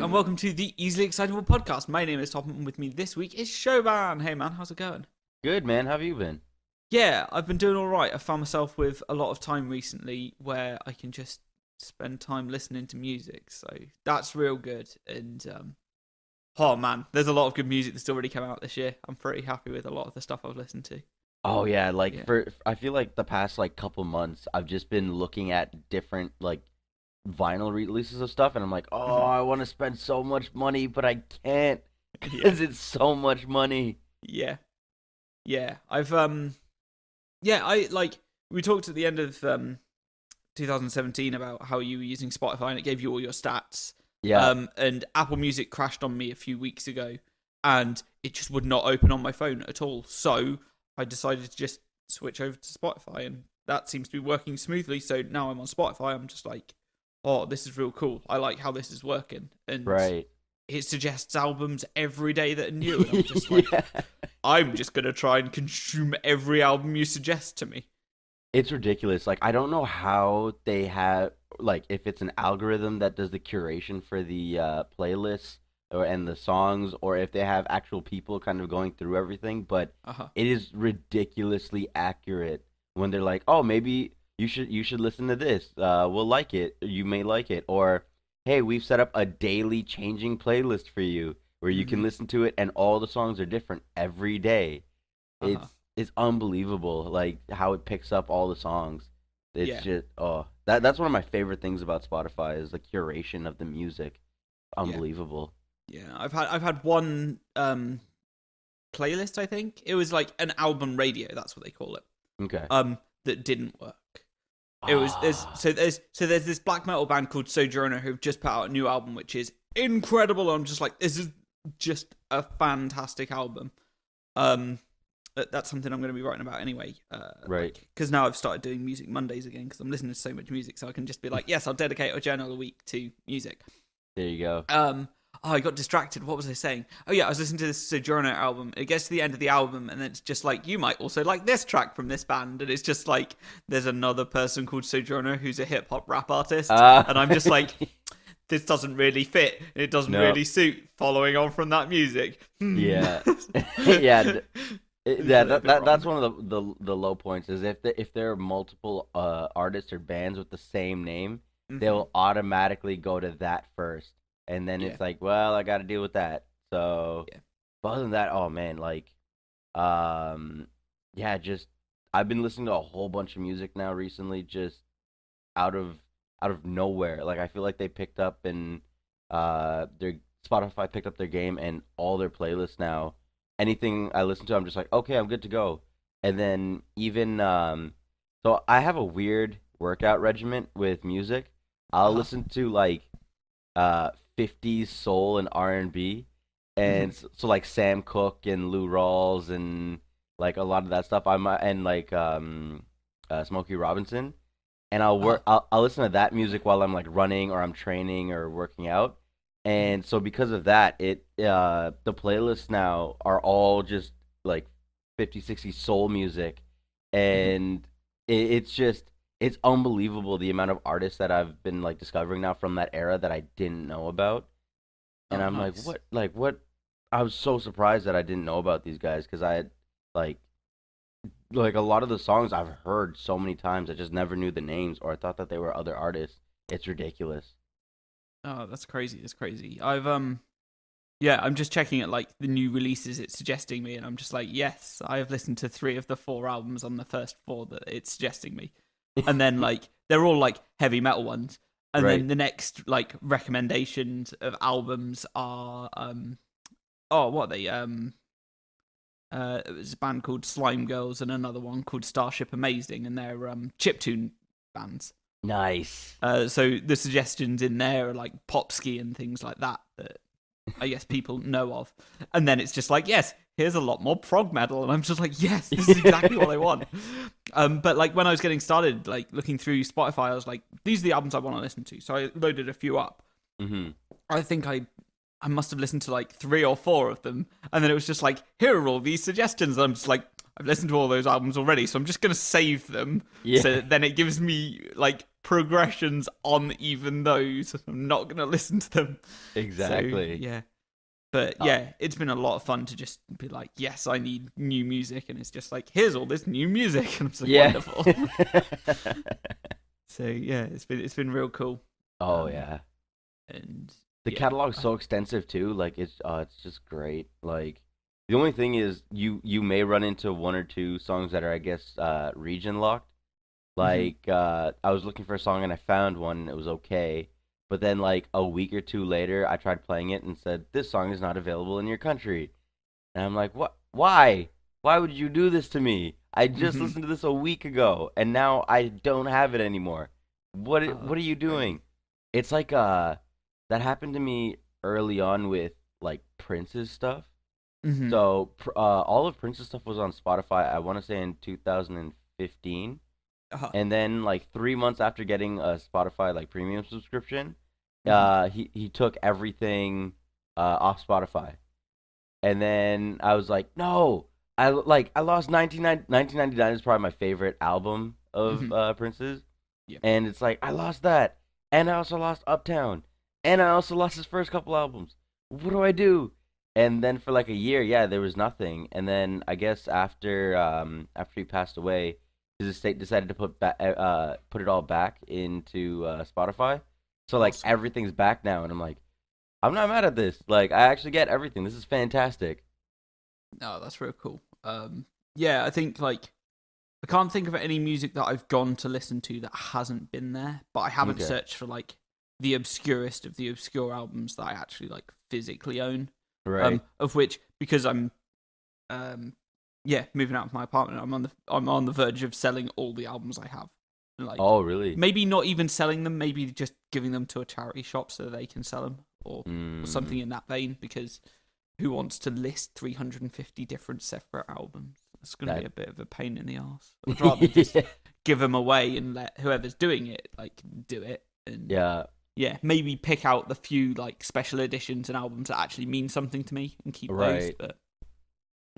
and welcome to the Easily Excitable podcast. My name is Tom, and with me this week is Shoban. Hey man, how's it going? Good, man. How have you been? Yeah, I've been doing alright. I found myself with a lot of time recently where I can just spend time listening to music, so that's real good. And, oh man, there's a lot of good music that's already come out this year. I'm pretty happy with a lot of the stuff I've listened to. Oh yeah, Yeah. I feel like the past couple months I've just been looking at different vinyl releases of stuff and I'm like, "Oh, I want to spend so much money, but I can't Yeah. cuz it's so much money." Yeah. Yeah. We talked at the end of 2017 about how you were using Spotify and it gave you all your stats. Yeah. And Apple Music crashed on me a few weeks ago and it just would not open on my phone at all. So I decided to just switch over to Spotify and that seems to be working smoothly. So now I'm on Spotify. I'm just like, oh, this is real cool. I like how this is working. And Right. it suggests albums every day that are new. And I'm just like, Yeah. I'm just going to try and consume every album you suggest to me. It's ridiculous. I don't know how they have if it's an algorithm that does the curation for the playlists and the songs, or if they have actual people kind of going through everything, but Uh-huh. it is ridiculously accurate when they're like, "Oh, maybe you should listen to this. We'll like it. You may like it." Or, "Hey, we've set up a daily changing playlist for you where you can listen to it and all the songs are different every day." Uh-huh. It's unbelievable how it picks up all the songs. It's Yeah. just that's one of my favorite things about Spotify is the curation of the music. Unbelievable. Yeah. I've had one playlist, I think. It was like an album radio, that's what they call it. Okay. That didn't work. It was there's this black metal band called Sojourner who've just put out a new album which is incredible. I'm just like, this is just a fantastic album. That's something I'm going to be writing about anyway. Right. Because now I've started doing Music Mondays again because I'm listening to so much music, so I can just be like, yes, I'll dedicate a journal a week to music. There you go. I got distracted. What was I saying? Oh yeah, I was listening to this Sojourner album. It gets to the end of the album, and then it's just like, you might also like this track from this band, and it's just like there's another person called Sojourner who's a hip hop rap artist, and I'm just like, this doesn't really fit. It doesn't really suit following on from that music. Yeah. Yeah. That's wrong. one of the low points is if there are multiple artists or bands with the same name, they'll automatically go to that first, and then it's like, well, I got to deal with that. So, but other than that, oh man, just I've been listening to a whole bunch of music now recently, just out of nowhere. I feel like they picked up and their Spotify picked up their game and all their playlists now. Anything I listen to, I'm just like, okay, I'm good to go. And then even so I have a weird workout regimen with music. I'll listen to 50s soul and R&B, and so Sam Cooke and Lou Rawls and a lot of that stuff. Smokey Robinson, and I'll listen to that music while I'm running or I'm training or working out. And so because of that, the playlists now are all just 50, 60 soul music, and it's unbelievable the amount of artists that I've been discovering now from that era that I didn't know about. And I'm nice. what? I was so surprised that I didn't know about these guys because I had a lot of the songs I've heard so many times, I just never knew the names or I thought that they were other artists. It's ridiculous. Oh, that's crazy. That's crazy. I'm just checking at the new releases it's suggesting me, and I'm just like, yes, I have listened to 3 of the 4 albums on the first 4 that it's suggesting me. And then they're all heavy metal ones. And then the next recommendations of albums are what are they? It was a band called Slime Girls and another one called Starship Amazing, and they're chiptune bands. Nice. So the suggestions in there are Popski and things like that I guess people know of. And then it's just yes, here's a lot more prog metal. And I'm just like, yes, this is exactly what I want. But when I was getting started, looking through Spotify, I was like, these are the albums I want to listen to. So I loaded a few up. I think I must have listened to 3 or 4 of them. And then it was just here are all these suggestions. And I'm just I've listened to all those albums already, so I'm just going to save them. Yeah. So then it gives me progressions on even those. I'm not going to listen to them. Exactly. So, yeah. But yeah, it's been a lot of fun to just be like, yes, I need new music. And it's just like, here's all this new music. And I'm just like, wonderful. So yeah, it's been real cool. Oh yeah. And The catalog's so extensive too. Like it's just great. Like the only thing is you may run into one or two songs that are, I guess, region locked. Like I was looking for a song and I found one and it was okay. But then like a week or two later I tried playing it and said this song is not available in your country. And I'm like, "What? Why? Why would you do this to me? I just listened to this a week ago and now I don't have it anymore. What are you doing?" It's like that happened to me early on with like Prince's stuff. So all of Prince's stuff was on Spotify. I want to say in 2015, and then like 3 months after getting a Spotify like premium subscription, he took everything off Spotify, and then I was like, no, I lost 1999 is probably my favorite album of Prince's, and it's like I lost that, and I also lost Uptown, and I also lost his first couple albums. What do I do? And then for like a year, yeah, there was nothing. And then I guess after he passed away, his estate decided to put it all back into Spotify. So like everything's back now, and I'm like, I'm not mad at this. Like I actually get everything. This is fantastic. Oh, that's real cool. Yeah, I think like I can't think of any music that I've gone to listen to that hasn't been there, but I haven't searched for like the obscurest of the obscure albums that I actually like physically own. Right. Of which, because I'm moving out of my apartment, I'm on the verge of selling all the albums I have. Like, oh, really? Maybe not even selling them, maybe just giving them to a charity shop so they can sell them or something in that vein, because who wants to list 350 different separate albums? It's going to be a bit of a pain in the arse. I'd rather just give them away and let whoever's doing it like do it. And yeah, maybe pick out the few like special editions and albums that actually mean something to me and keep those. But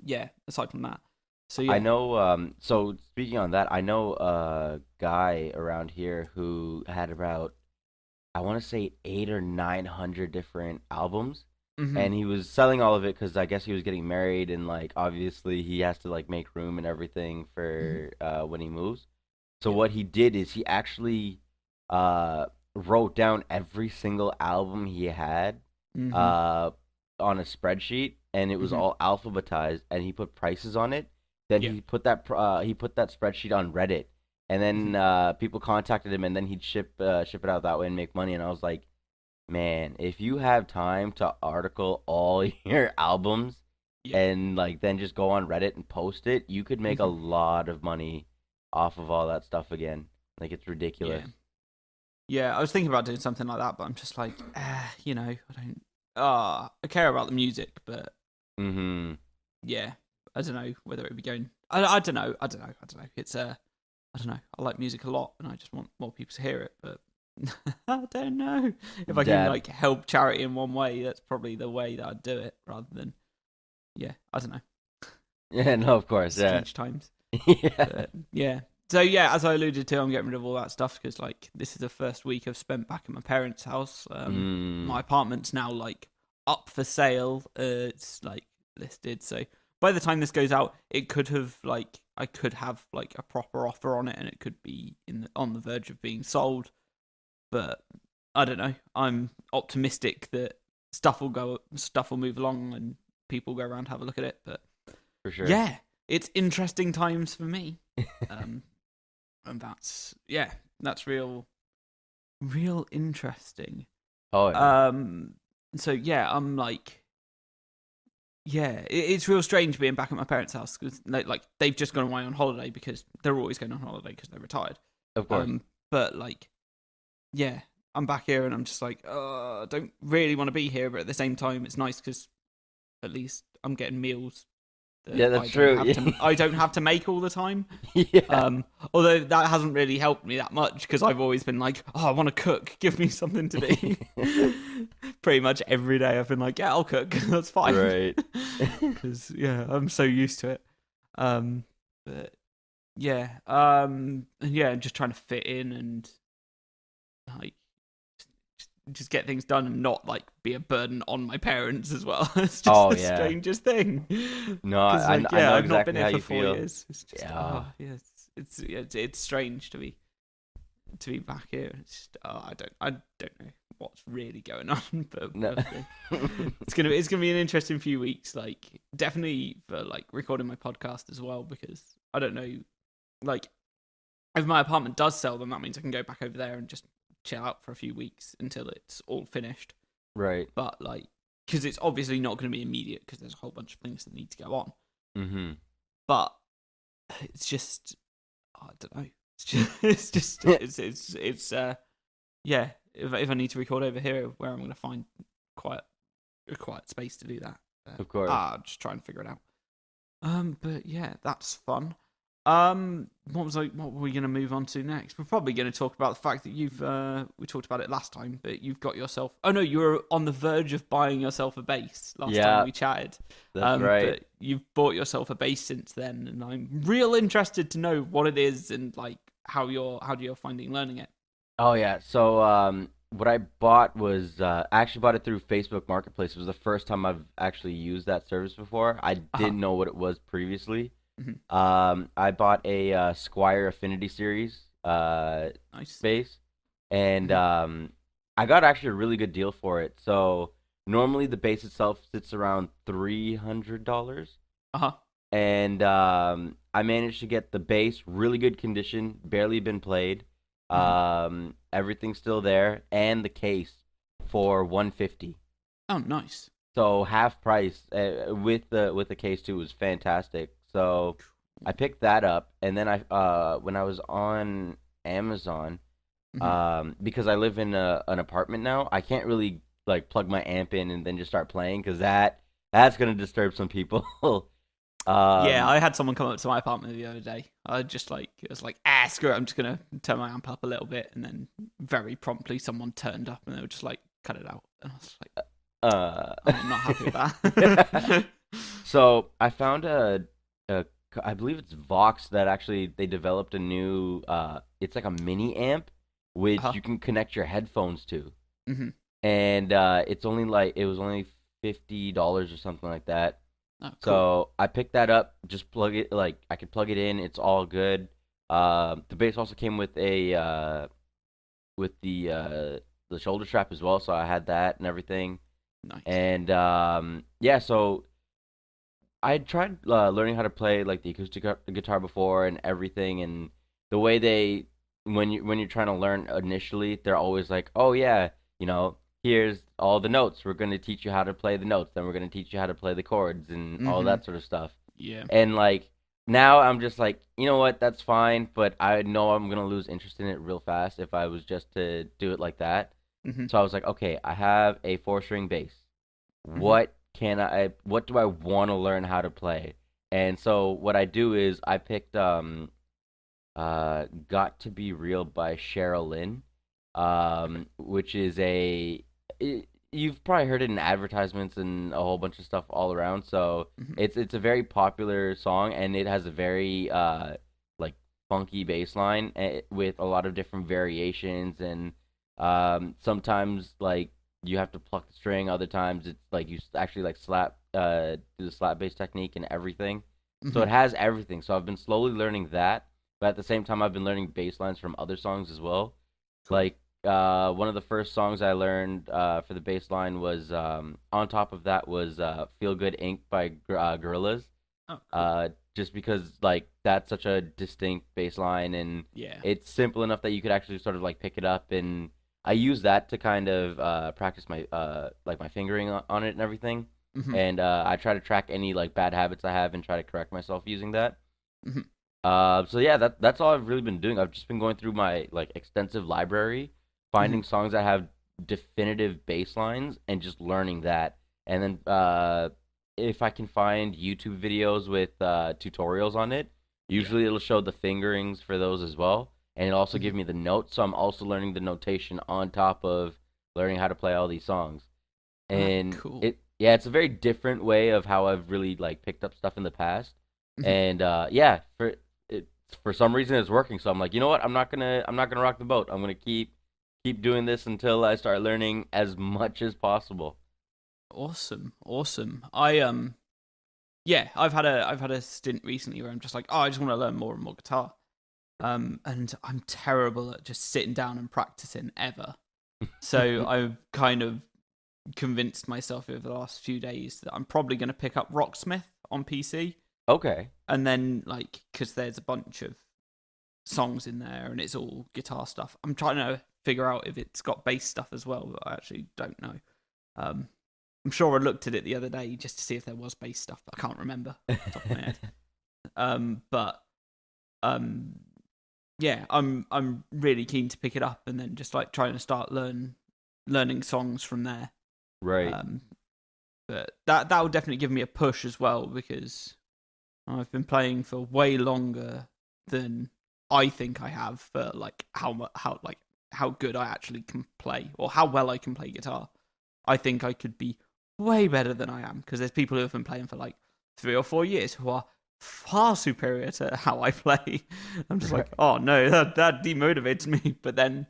yeah, aside from that, so yeah, I know. So speaking on that, I know a guy around here who had about, I want to say 800 or 900 different albums, and he was selling all of it because I guess he was getting married and like obviously he has to like make room and everything for when he moves. So what he did is he actually wrote down every single album he had on a spreadsheet, and it was all alphabetized, and he put prices on it. Then he put that spreadsheet on Reddit, and then people contacted him, and then he'd ship it out that way and make money. And I was like, man, if you have time to article all your albums and like then just go on Reddit and post it, you could make a lot of money off of all that stuff again. Like it's ridiculous. Yeah, I was thinking about doing something like that, but I'm just like, you know, I don't. I care about the music, but yeah, I don't know whether it would be going. I don't know. It's I don't know. I like music a lot, and I just want more people to hear it, but I don't know if I can like help charity in one way. That's probably the way that I'd do it, rather than I don't know. Yeah, no, of course, Strange times. Yeah. So yeah, as I alluded to, I'm getting rid of all that stuff because like this is the first week I've spent back at my parents' house. My apartment's now like up for sale. It's like listed. So by the time this goes out, it could have like I could have like a proper offer on it, and it could be on the verge of being sold. But I don't know. I'm optimistic that stuff will move along, and people go around and have a look at it. But for sure, yeah, it's interesting times for me. And that's real interesting. Oh yeah. So yeah, I'm like, it's real strange being back at my parents' house because like they've just gone away on holiday because they're always going on holiday because they're retired. Of course. But like, yeah, I'm back here and I'm just like, I don't really want to be here, but at the same time, it's nice because at least I'm getting meals. That's true. I don't have to make all the time. Although that hasn't really helped me that much because I've always been like, I want to cook. Give me something to do. Pretty much every day I've been like, yeah, I'll cook. That's fine. Right. Because I'm so used to it. But yeah, I'm just trying to fit in and like just get things done and not like be a burden on my parents as well. It's just Oh the yeah. strangest thing. No, Because I, like I know I've not been exactly here how for you 4 feel. years. It's just Yeah. it's strange to be back here. It's just, I don't know what's really going on, but No. we'll see. It's gonna be an interesting few weeks. Like definitely for like recording my podcast as well, because I don't know, like if my apartment does sell, then that means I can go back over there and just chill out for a few weeks until it's all finished. Right. But like, because it's obviously not going to be immediate because there's a whole bunch of things that need to go on. Mm-hmm. But it's just, I don't know. It's yeah. If I need to record over here, where I'm going to find a quiet space to do that, Of course. I'll just try and figure it out. But yeah, that's fun. What were we going to move on to next? We're probably going to talk about the fact that we talked about it last time, but you've got yourself. Oh no, you were on the verge of buying yourself a bass last time we chatted. That's right. But you've bought yourself a bass since then, and I'm real interested to know what it is and like how you're finding learning it. Oh yeah. So what I bought was I actually bought it through Facebook Marketplace. It was the first time I've actually used that service before. I didn't know what it was previously. Mm-hmm. I bought a Squire Affinity Series Nice. bass, and I got actually a really good deal for it. So normally the bass itself sits around $300, and I managed to get the bass really good condition, barely been played. Everything's still there, and the case for $150. Oh, nice. So half price with the case too was fantastic. So I picked that up, and then I when I was on Amazon, because I live in an apartment now, I can't really like plug my amp in and then just start playing because that's gonna disturb some people. Yeah, I had someone come up to my apartment the other day. It was like, screw it, I'm just gonna turn my amp up a little bit, and then very promptly someone turned up and they were just like, cut it out, and I was like, I'm not happy with that. So I found I believe it's Vox that actually they developed a new it's like a mini amp which you can connect your headphones to. And it was only $50 or something like that. Oh, cool. So I picked that up, just plug it, like I could plug it in, it's all good. The bass also came with the shoulder strap as well, so I had that and everything. Nice. And yeah, so I tried learning how to play like the acoustic guitar before and everything, and the way when you're trying to learn initially, they're always like, oh yeah, here's all the notes. We're gonna teach you how to play the notes, then we're gonna teach you how to play the chords and all that sort of stuff. Yeah. And like now I'm just like, you know what, that's fine, but I know I'm gonna lose interest in it real fast if I was just to do it like that. So I was like, okay, I have a 4-string bass. What do I want to learn how to play? And so what I do is I picked Got to Be Real by Cheryl Lynn, which is you've probably heard it in advertisements and a whole bunch of stuff all around. So it's a very popular song, and it has a very like funky bass line with a lot of different variations, and sometimes like you have to pluck the string, other times it's like you actually like slap do the slap bass technique and everything. So it has everything. So I've been slowly learning that, but at the same time I've been learning bass lines from other songs as well. Cool. Like one of the first songs I learned for the bass line was on top of that was Feel Good Inc. by Gorillaz. Oh, cool. Just because like that's such a distinct bass line, and it's simple enough that you could actually sort of like pick it up, and I use that to kind of practice my like my fingering on it and everything. And I try to track any like bad habits I have and try to correct myself using that. So yeah, that's all I've really been doing. I've just been going through my like extensive library, finding songs that have definitive bass lines and just learning that. And then if I can find YouTube videos with tutorials on it, usually it'll show the fingerings for those as well. And it'll also give me the notes, so I'm also learning the notation on top of learning how to play all these songs. And cool. It's a very different way of how I've really like picked up stuff in the past. And for some reason it's working. So I'm like, you know what? I'm not gonna rock the boat. I'm gonna keep keep doing this until I start learning as much as possible. Awesome, awesome. Yeah, I've had a stint recently where I'm just like, oh, I just want to learn more and more guitar. And I'm terrible at just sitting down and practicing ever. So I've kind of convinced myself over the last few days that I'm probably going to pick up Rocksmith on PC, Okay. and then like because there's a bunch of songs in there and it's all guitar stuff. I'm trying to figure out if it's got bass stuff as well, but I actually don't know. Um, I'm sure I looked at it the other day just to see if there was bass stuff, but I can't remember off the top of my head. But yeah, I'm really keen to pick it up and then just like trying to start learning songs from there. Right. But that would definitely give me a push as well because I've been playing for way longer than I think I have for like how good I actually can play or how well I can play guitar. I think I could be way better than I am because there's people who have been playing for like 3 or 4 years who are far superior to how I play. I'm just like, oh no, that demotivates me. But then,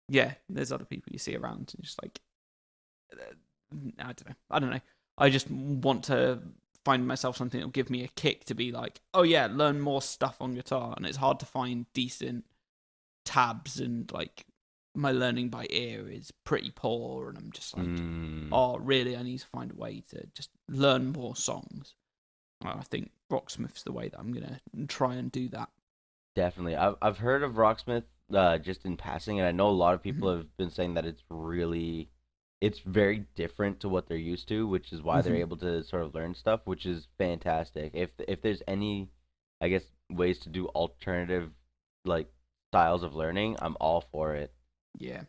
yeah, there's other people you see around, and just like, I don't know. I just want to find myself something that'll give me a kick to be like, oh yeah, learn more stuff on guitar. And it's hard to find decent tabs, and like my learning by ear is pretty poor. And I'm just like, oh really? I need to find a way to just learn more songs. I think Rocksmith's the way that I'm gonna try and do that. Definitely. I've heard of Rocksmith just in passing, and I know a lot of people Mm-hmm. have been saying that it's very different to what they're used to, which is why they're Mm-hmm. able to sort of learn stuff, which is fantastic. If there's any, I guess, ways to do alternative like styles of learning, I'm all for it. Yeah,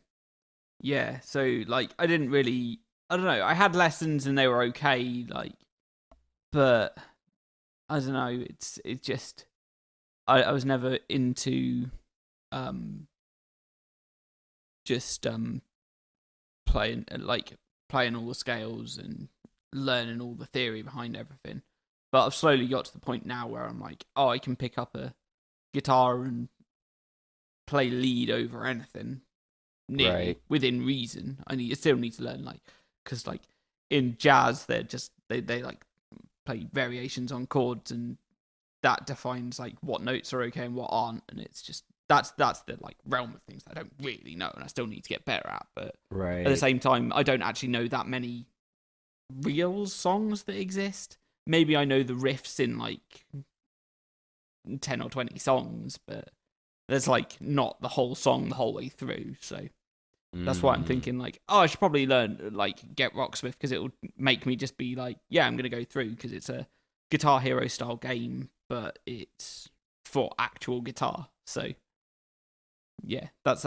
yeah. So like, I didn't really, I don't know. I had lessons and they were okay, like, but I don't know. It's just I was never into um just playing playing all the scales and learning all the theory behind everything. But I've slowly got to the point now where I'm like, oh, I can pick up a guitar and play lead over anything nearly Right. within reason. I still need to learn like because like in jazz they're just they like play variations on chords and that defines like what notes are okay and what aren't, and it's just that's the like realm of things that I don't really know and I still need to get better at. But at the Right. same time, I don't actually know that many real songs that exist. Maybe I know the riffs in like 10 or 20 songs, but there's like not the whole song the whole way through. So that's why I'm Mm. thinking like, oh, I should probably learn like get Rocksmith because it will make me just be like, yeah, I'm gonna go through because it's a Guitar Hero style game, but it's for actual guitar. So yeah, that's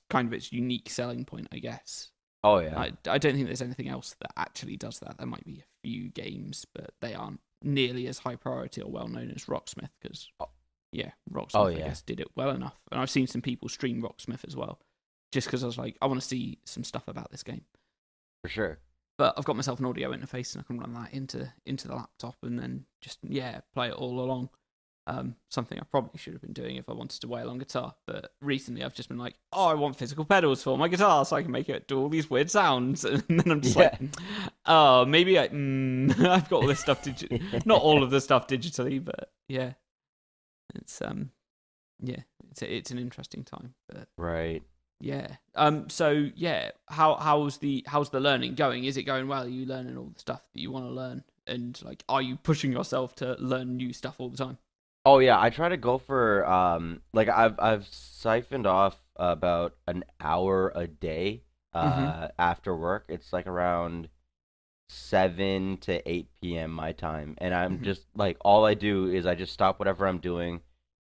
kind of its unique selling point, I guess. Oh yeah. I don't think there's anything else that actually does that. There might be a few games, but they aren't nearly as high priority or well known as Rocksmith because Oh yeah, oh, Rocksmith I yeah, guess did it well enough, and I've seen some people stream Rocksmith as well, just because I was like, I want to see some stuff about this game. for sure. But I've got myself an audio interface and I can run that into the laptop and then just yeah play it all along. Something I probably should have been doing if I wanted to wail on guitar, but recently I've just been like, oh, I want physical pedals for my guitar so I can make it do all these weird sounds, and then I'm just like, Yeah. oh, maybe I've got all this stuff not all of the stuff digitally, but yeah, it's yeah, it's an interesting time, but Right. yeah. So yeah, how's the learning going? Is it going well? Are you learning all the stuff that you want to learn? And like, are you pushing yourself to learn new stuff all the time? Oh yeah, I try to go for like I've siphoned off about an hour a day Mm-hmm. after work. It's like around 7 to 8 p.m. my time, and I'm Mm-hmm. just like all I do is I just stop whatever I'm doing,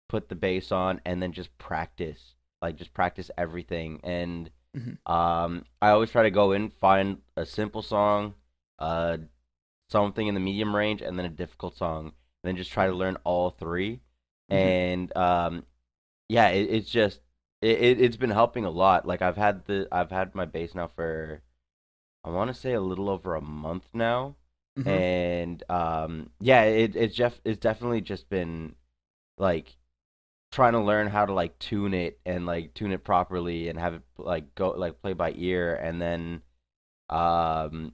put the bass on, and then just practice. Like just practice everything. And Mm-hmm. I always try to go in, find a simple song, uh something in the medium range, and then a difficult song, and then just try to learn all three. Mm-hmm. And yeah, it's just it's been helping a lot. Like I've had my bass now for I want to say a little over a month now, Mm-hmm. and yeah, it's definitely just been like trying to learn how to like tune it and like tune it properly and have it like go like play by ear, and then um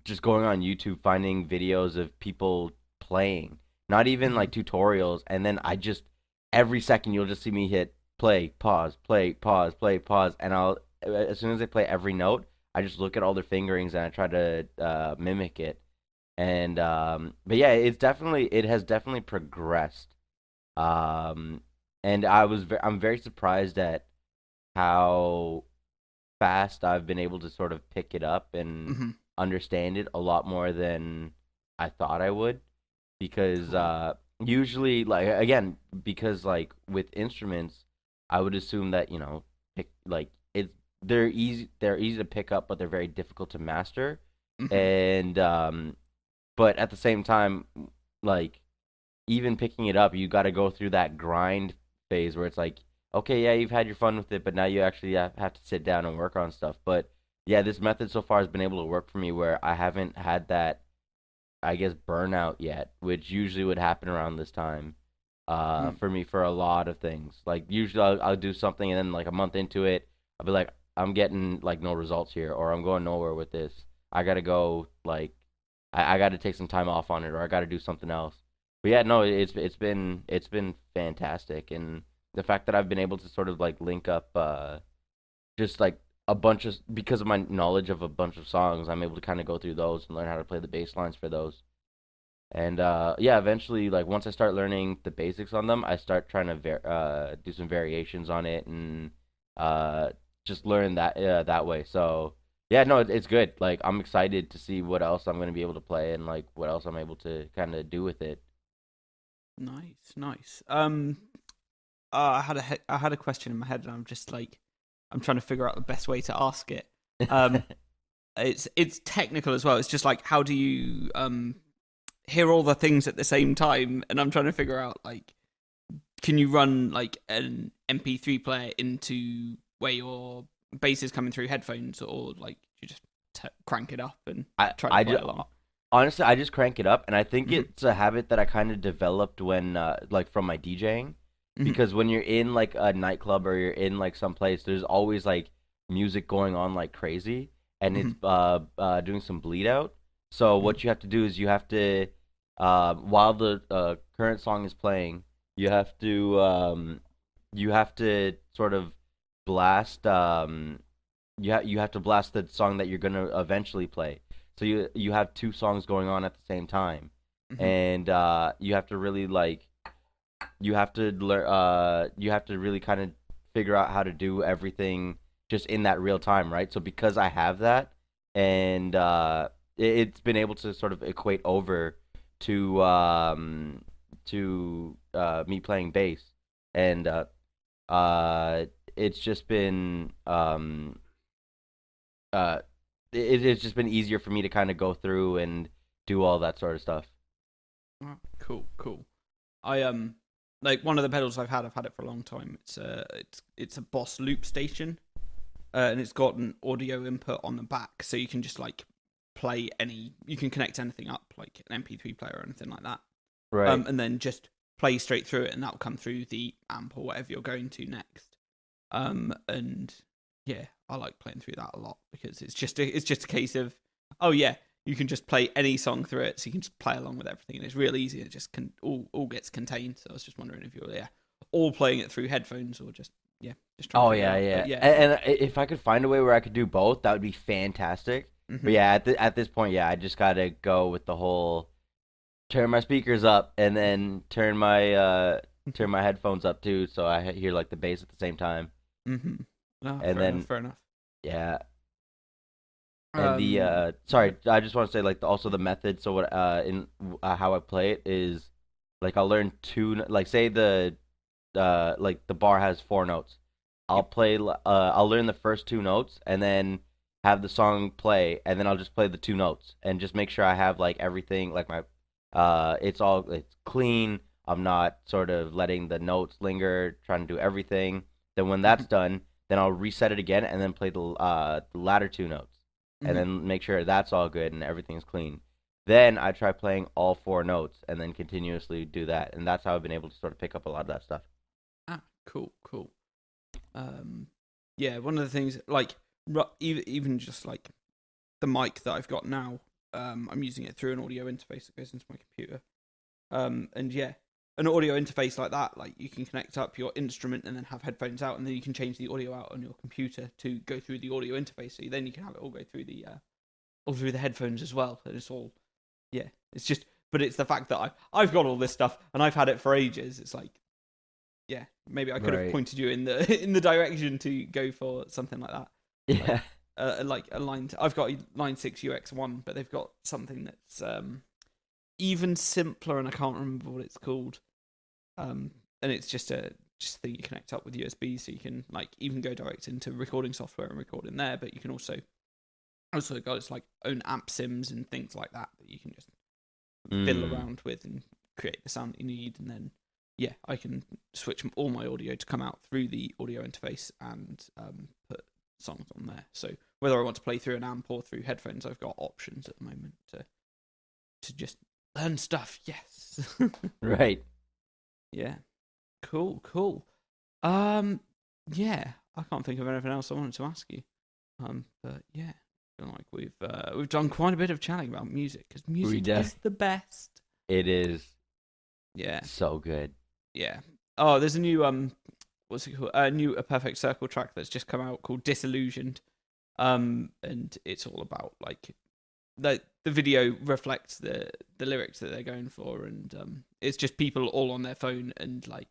just going on YouTube finding videos of people playing, not even Mhm. like tutorials, and then I just every second you'll just see me hit play, pause, play, pause, play, pause, and I'll as soon as they play every note, I just look at all their fingerings and I try to mimic it. And but yeah, it has definitely progressed. Um, and I'm very surprised at how fast I've been able to sort of pick it up and Mhm. understand it a lot more than I thought I would. Because Cool. usually, like again, because like with instruments, I would assume that they're easy to pick up, but they're very difficult to master. Mhm. And but at the same time, like even picking it up, you got to go through that grind phase where it's like, okay, yeah, you've had your fun with it, but now you actually have to sit down and work on stuff. But yeah, this method so far has been able to work for me where I haven't had that, I guess, burnout yet, which usually would happen around this time. Mm. For me, for a lot of things, like usually I'll do something and then like a month into it, I'll be like, I'm getting like no results here, or I'm going nowhere with this. I gotta go like, I gotta take some time off on it, or I gotta do something else. But yeah, no, it's been fantastic, and the fact that I've been able to sort of like link up, just like a bunch of because of my knowledge of a bunch of songs, I'm able to kind of go through those and learn how to play the bass lines for those. And yeah, eventually, like once I start learning the basics on them, I start trying to do some variations on it and uh, just learn that way. So yeah, no, it's good. Like I'm excited to see what else I'm gonna be able to play and like what else I'm able to kind of do with it. Nice, nice. I had a question in my head, and I'm just like, I'm trying to figure out the best way to ask it. Um, it's technical as well. It's just like, how do you hear all the things at the same time? And I'm trying to figure out like, can you run like an MP3 player into where your bass is coming through headphones, or like you just crank it up and I try to I play just along? honestly I just crank it up, and I think Hmm. it's a habit that I kind of developed when like from my DJing, Hmm. because when you're in like a nightclub or you're in like some place, there's always like music going on like crazy, and Hmm. it's doing some bleed out. So Hmm. what you have to do is you have to while the current song is playing, you have to sort of blast you have to blast the song that you're gonna eventually play. So you have two songs going on at the same time, Hmm. and you have to really like you have to really kind of figure out how to do everything just in that real time, right? So because I have that, and it's been able to sort of equate over to me playing bass, and uh, it's just been uh, it's just been easier for me to kind of go through and do all that sort of stuff. Oh, cool, cool. I like one of the pedals I've had it for a long time. It's a Boss Loop Station, and it's got an audio input on the back, so you can just like play any. You can connect anything up, like an MP3 player or anything like that. Right. And then just play straight through it, and that'll come through the amp or whatever you're going to next. And yeah, I like playing through that a lot because it's just a case of, oh yeah, you can just play any song through it, so you can just play along with everything, and it's real easy. It just all gets contained. So I was just wondering if you're all playing it through headphones or just just trying to Oh figure it yeah, out. yeah. But yeah, And like if I could find a way where I could do both, that would be fantastic. But hmm yeah, at this point, yeah, I just gotta go with the whole turn my speakers up and then turn my headphones up too, so I hear like the bass at the same time. hmm oh, And fair enough, then fair enough. yeah, and the Okay. sorry, I just want to say like also the method. So what in how I play it is like I'll learn like say the like the bar has four notes. Yep. I'll learn the first two notes and then have the song play, and then I'll just play the two notes and just make sure I have like everything like my it's clean. I'm not sort of letting the notes linger, trying to do everything. Then when Hmm. that's done, then I'll reset it again and then play the latter two notes, and Hmm. then make sure that's all good and everything's clean. Then I try playing all four notes and then continuously do that, and that's how I've been able to sort of pick up a lot of that stuff. Cool. Yeah, one of the things, like, even just like the mic that I've got now, I'm using it through an audio interface that goes into my computer. And yeah, an audio interface like that, like you can connect up your instrument and then have headphones out, and then you can change the audio out on your computer to go through the audio interface. So then you can have it all go through the headphones as well. And it's all, yeah, it's just, but it's the fact that I've got all this stuff and I've had it for ages. It's like, yeah, maybe I could have pointed you in the direction to go for something like that. Yeah. Like a line. I've got a Line 6 UX1, but they've got something that's even simpler, and I can't remember what it's called. And it's just a thing you connect up with USB, so you can like even go direct into recording software and record in there. But you can also got its like own amp sims and things like that you can just fiddle around with and create the sound that you need, and then yeah, I can switch all my audio to come out through the audio interface and put songs on there. So whether I want to play through an amp or through headphones, I've got options at the moment to just learn stuff. Yes. Right. Yeah. Cool. Yeah, I can't think of anything else I wanted to ask you. But yeah, I feel like we've done quite a bit of chatting about music, because music is the best. It is. Yeah. So good. Yeah. Oh, there's a new what's it called? A Perfect Circle track that's just come out called Disillusioned. And it's all about like the video reflects the lyrics that they're going for, and it's just people all on their phone, and like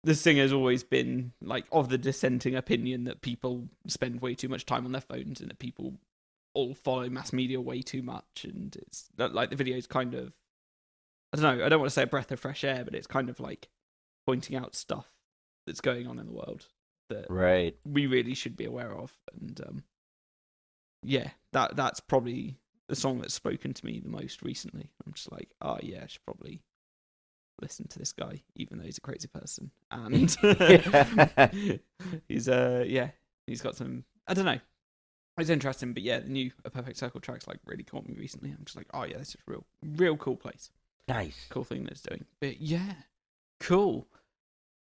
the singer's always been like of the dissenting opinion that people spend way too much time on their phones and that people all follow mass media way too much, and it's like the video's kind of, I don't know, I don't want to say a breath of fresh air, but it's kind of like pointing out stuff that's going on in the world that we really should be aware of. And yeah, that's probably the song that's spoken to me the most recently. I'm just like, oh yeah, I should probably listen to this guy, even though he's a crazy person. And he's got some, I don't know, it's interesting. But yeah, the new A Perfect Circle track's like really caught me recently. I'm just like, oh yeah, this is real cool place. Nice. Cool thing that it's doing. But yeah, cool.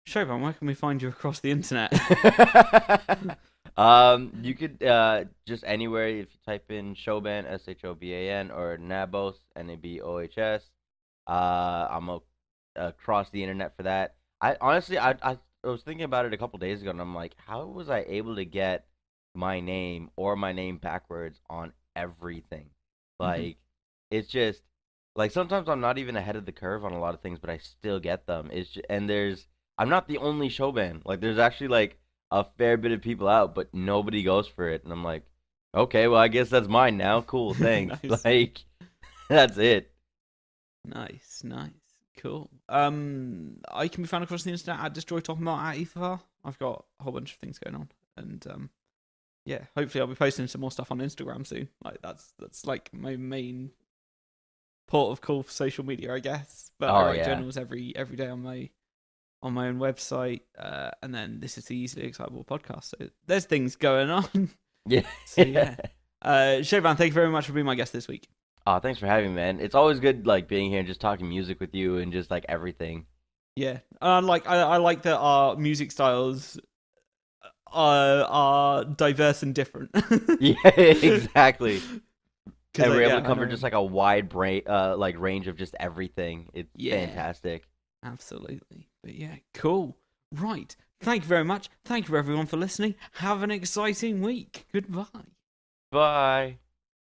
Shoban, where can we find you across the internet? You could just anywhere if you type in Shoban, Shoban, or Nabos, Nabohs. I'm across the internet for that. I honestly, I was thinking about it a couple days ago, and I'm like, how was I able to get my name or my name backwards on everything? Like, it's just like sometimes I'm not even ahead of the curve on a lot of things, but I still get them. I'm not the only Shoban. Like, there's actually like a fair bit of people out, but nobody goes for it, and I'm like, okay, well, I guess that's mine now. Cool, thanks. Nice. Like, that's it. Nice, cool. I can be found across the internet at Destroy Topmart at Ether. I've got a whole bunch of things going on, and yeah, hopefully I'll be posting some more stuff on Instagram soon. Like that's like my main port of call for social media, I guess. But I write journals every day on my own website, and then this is the Easily Excitable podcast. So there's things going on. Yeah. So yeah. Shoban, thank you very much for being my guest this week. Oh, thanks for having me, man. It's always good like being here and just talking music with you and just like everything. Yeah. I like that our music styles are diverse and different. Yeah, exactly. And we're able to cover just like a wide range of just everything. It's fantastic. Absolutely. But yeah, cool. Right. Thank you very much. Thank you everyone for listening. Have an exciting week. Goodbye. Bye.